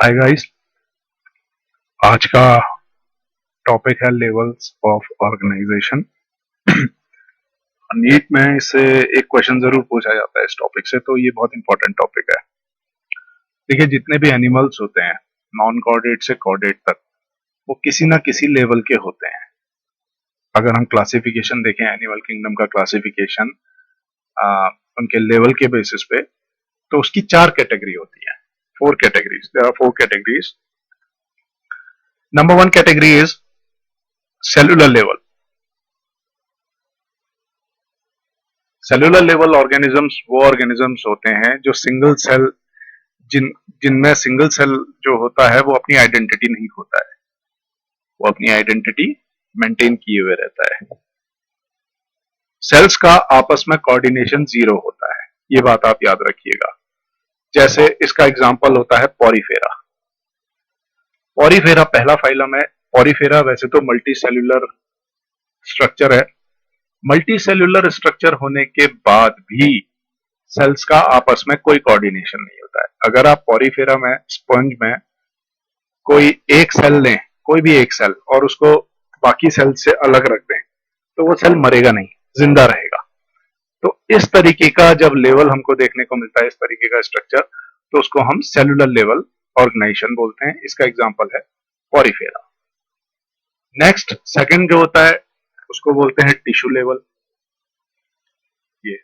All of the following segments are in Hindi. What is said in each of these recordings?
हाय गाइस, आज का टॉपिक है लेवल्स ऑफ ऑर्गेनाइजेशन। नीट में इससे एक क्वेश्चन जरूर पूछा जाता है इस टॉपिक से, तो ये बहुत इंपॉर्टेंट टॉपिक है। देखिए, जितने भी एनिमल्स होते हैं नॉन कॉर्डेट से कॉर्डेट तक, वो किसी ना किसी लेवल के होते हैं। अगर हम क्लासिफिकेशन देखें, एनिमल किंगडम का क्लासिफिकेशन उनके लेवल के बेसिस पे, तो उसकी 4 कैटेगरी होती है, 4 categories. There are 4 categories. Number 1 category is cellular level. Cellular level organisms वो ऑर्गेनिजम्स होते हैं जो सिंगल सेल, जिनमें सिंगल सेल जो होता है वो अपनी आइडेंटिटी नहीं खोता है, वो अपनी आइडेंटिटी मेंटेन किए हुए रहता है। सेल्स का आपस में कोऑर्डिनेशन जीरो होता है, ये बात आप याद रखिएगा। जैसे इसका एग्जांपल होता है पॉरीफेरा। पॉरीफेरा पहला फाइलम है। पॉरीफेरा वैसे तो मल्टी सेल्यूलर स्ट्रक्चर है। मल्टी सेल्यूलर स्ट्रक्चर होने के बाद भी सेल्स का आपस में कोई कोऑर्डिनेशन नहीं होता है। अगर आप पॉरीफेरा में, स्पंज में कोई एक सेल लें, कोई भी एक सेल, और उसको बाकी सेल से अलग रख दें, तो वो सेल मरेगा नहीं, जिंदा रहेगा। तो इस तरीके का जब लेवल हमको देखने को मिलता है, इस तरीके का स्ट्रक्चर, तो उसको हम सेलुलर लेवल ऑर्गेनाइजेशन बोलते हैं। इसका एग्जांपल है पॉरीफेरा। नेक्स्ट, सेकंड जो होता है उसको बोलते हैं टिश्यू लेवल। ये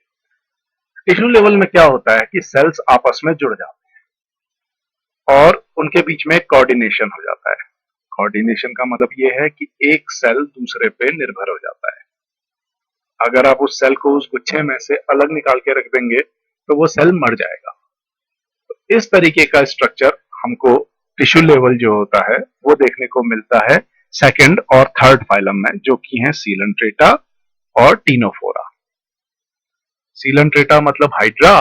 टिश्यू लेवल में क्या होता है कि सेल्स आपस में जुड़ जाते हैं और उनके बीच में कोऑर्डिनेशन हो जाता है। कोऑर्डिनेशन का मतलब ये है कि एक सेल दूसरे पे निर्भर हो जाता है। अगर आप उस सेल को उस गुच्छे में से अलग निकाल के रख देंगे तो वो सेल मर जाएगा। तो इस तरीके का स्ट्रक्चर हमको टिश्यू लेवल जो होता है वो देखने को मिलता है सेकंड और थर्ड फाइलम में, जो कि है सीलेंट्रेटा और टीनोफोरा। सीलेंट्रेटा मतलब हाइड्रा,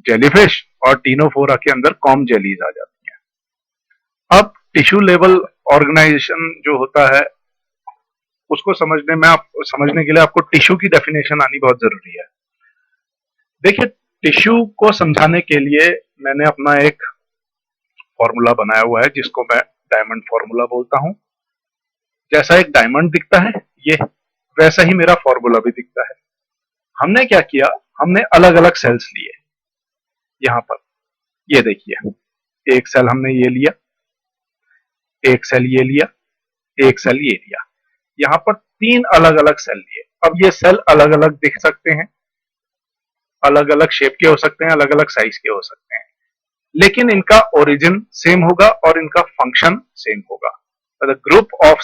जेलीफिश, और टीनोफोरा के अंदर कॉम जेलीज आ जाती हैं। अब टिश्यू लेवल ऑर्गेनाइजेशन जो होता है उसको समझने के लिए आपको टिश्यू की डेफिनेशन आनी बहुत जरूरी है। देखिए, टिश्यू को समझाने के लिए मैंने अपना एक फॉर्मूला बनाया हुआ है जिसको मैं डायमंड फॉर्मूला बोलता हूं। जैसा एक डायमंड दिखता है ये, वैसा ही मेरा फॉर्मूला भी दिखता है। हमने क्या किया, हमने अलग अलग सेल्स लिए। यहां पर ये देखिए, एक सेल हमने ये लिया, एक सेल ये लिया, एक सेल ये लिया। यहां पर 3 अलग अलग सेल लिए। अब ये सेल अलग अलग दिख सकते हैं, अलग अलग शेप के हो सकते हैं, अलग अलग साइज के हो सकते हैं, लेकिन इनका ओरिजिन सेम होगा और इनका फंक्शन सेम होगा। The group of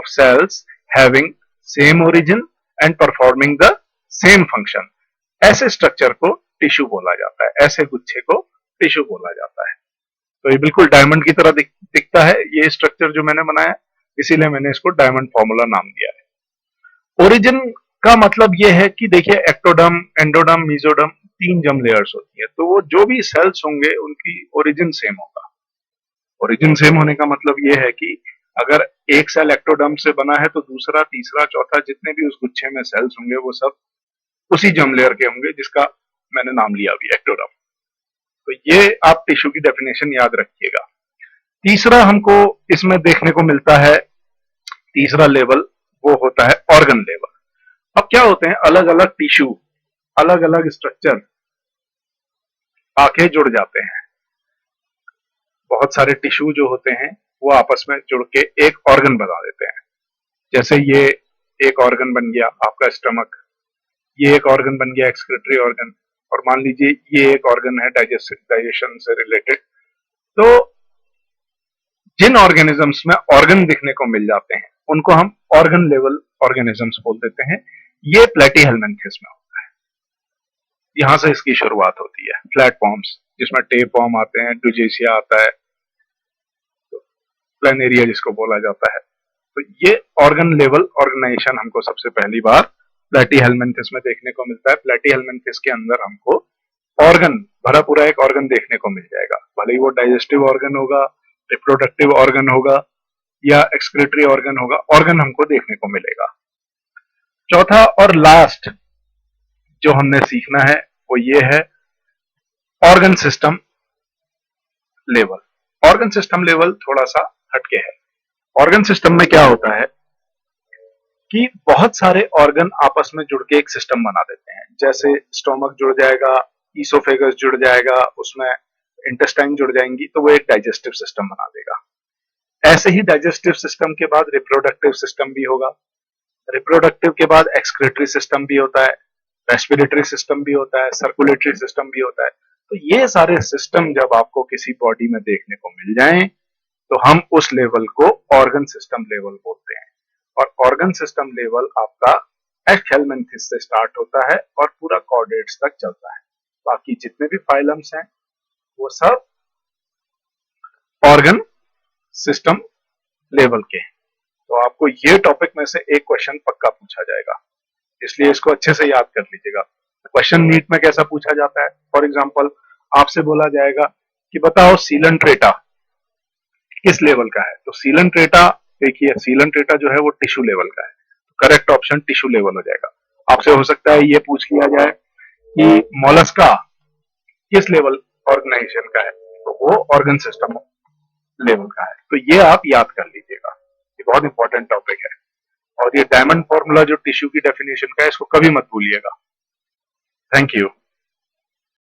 sales having same origin and performing the same function, ऐसे स्ट्रक्चर को टिश्यू बोला जाता है, ऐसे गुच्छे को टिश्यू बोला जाता है। तो ये बिल्कुल डायमंड की तरह दिखता है ये स्ट्रक्चर जो मैंने बनाया, इसीलिए मैंने इसको डायमंड फॉर्मूला नाम दिया है। ओरिजिन का मतलब ये है कि देखिए, ectoderm, endoderm, mesoderm, 3 germ layers होती है, तो वो जो भी सेल्स होंगे उनकी ओरिजिन सेम होगा। ओरिजिन सेम होने का मतलब ये है कि अगर एक सेल एक्टोडर्म से बना है तो दूसरा, तीसरा, चौथा, जितने भी उस गुच्छे में सेल्स होंगे वो सब उसी जर्म लेयर के होंगे जिसका मैंने नाम लिया अभी, एक्टोडर्म। तो ये आप टिश्यू की डेफिनेशन याद रखिएगा। तीसरा हमको इसमें देखने को मिलता है, तीसरा लेवल वो होता है ऑर्गन लेवल। अब क्या होते हैं, अलग अलग टिश्यू, अलग अलग स्ट्रक्चर आके जुड़ जाते हैं। बहुत सारे टिश्यू जो होते हैं वो आपस में जुड़ के एक ऑर्गन बना देते हैं। जैसे ये एक ऑर्गन बन गया आपका स्टमक, ये एक ऑर्गन बन गया एक्सक्रीटरी ऑर्गन, और मान लीजिए ये एक ऑर्गन है डाइजेशन से रिलेटेड। तो जिन ऑर्गेनिजम्स में ऑर्गन दिखने को मिल जाते हैं उनको हम ऑर्गन लेवल ऑर्गेनिजम्स बोल देते हैं। ये प्लेटीहेल्मिन्थेस में होता है, यहां से इसकी शुरुआत होती है। प्लेटफॉर्म्स जिसमें टेपवर्म आते हैं, ड्यूजेसिया आता है, प्लेनेरिया जिसको बोला जाता है। तो ये ऑर्गन लेवल ऑर्गेनाइजेशन हमको सबसे पहली बार प्लेटीहेल्मिन्थेस में देखने को मिलता है। प्लेटीहेल्मिन्थेस के अंदर हमको ऑर्गन, भरा पूरा एक ऑर्गन देखने को मिल जाएगा, भले ही वो डाइजेस्टिव ऑर्गन होगा, रिप्रोडक्टिव ऑर्गन होगा या एक्सक्रीटरी ऑर्गन होगा, ऑर्गन हमको देखने को मिलेगा। चौथा और लास्ट जो हमने सीखना है वो ये है organ system level. Organ system level थोड़ा सा हटके है। ऑर्गन सिस्टम में क्या होता है कि बहुत सारे ऑर्गन आपस में जुड़ के एक सिस्टम बना देते हैं। जैसे स्टोमक जुड़ जाएगा, ईसोफेगस जुड़ जाएगा, उसमें इंटेस्टाइन जुड़ जाएंगी, तो वो एक डाइजेस्टिव सिस्टम बना देगा। ऐसे ही डाइजेस्टिव सिस्टम के बाद रिप्रोडक्टिव सिस्टम भी होगा। रिप्रोडक्टिव के बाद एक्सक्रीटरी सिस्टम भी होता है, रेस्पिरेटरी सिस्टम भी होता है, सर्कुलेटरी सिस्टम भी होता है। तो ये सारे सिस्टम जब आपको किसी बॉडी में देखने को मिल जाएं, तो हम उस लेवल को ऑर्गन सिस्टम लेवल बोलते हैं। और ऑर्गन सिस्टम लेवल आपका एस्केलमेंथिस से स्टार्ट होता है और पूरा कॉर्डेट्स तक चलता है। बाकी जितने भी फाइलम्स हैं वो सब ऑर्गन सिस्टम लेवल के हैं। तो आपको ये टॉपिक में से एक क्वेश्चन पक्का पूछा जाएगा, इसलिए इसको अच्छे से याद कर लीजिएगा। क्वेश्चन नीट में कैसा पूछा जाता है, फॉर एग्जाम्पल आपसे बोला जाएगा कि बताओ सीलन ट्रेटा किस लेवल का है। तो सीलन ट्रेटा, देखिए सीलन ट्रेटा जो है वो टिश्यू लेवल का है, करेक्ट ऑप्शन टिश्यू लेवल हो जाएगा। आपसे हो सकता है ये पूछ लिया जाए कि मोलस्का किस लेवल ऑर्गेनाइजेशन का है, तो वो ऑर्गन सिस्टम लेवल का है। तो ये आप याद कर लीजिएगा, ये बहुत इंपॉर्टेंट टॉपिक है। और ये डायमंड फॉर्मूला जो टिश्यू की डेफिनेशन का है, इसको कभी मत भूलिएगा। Thank you.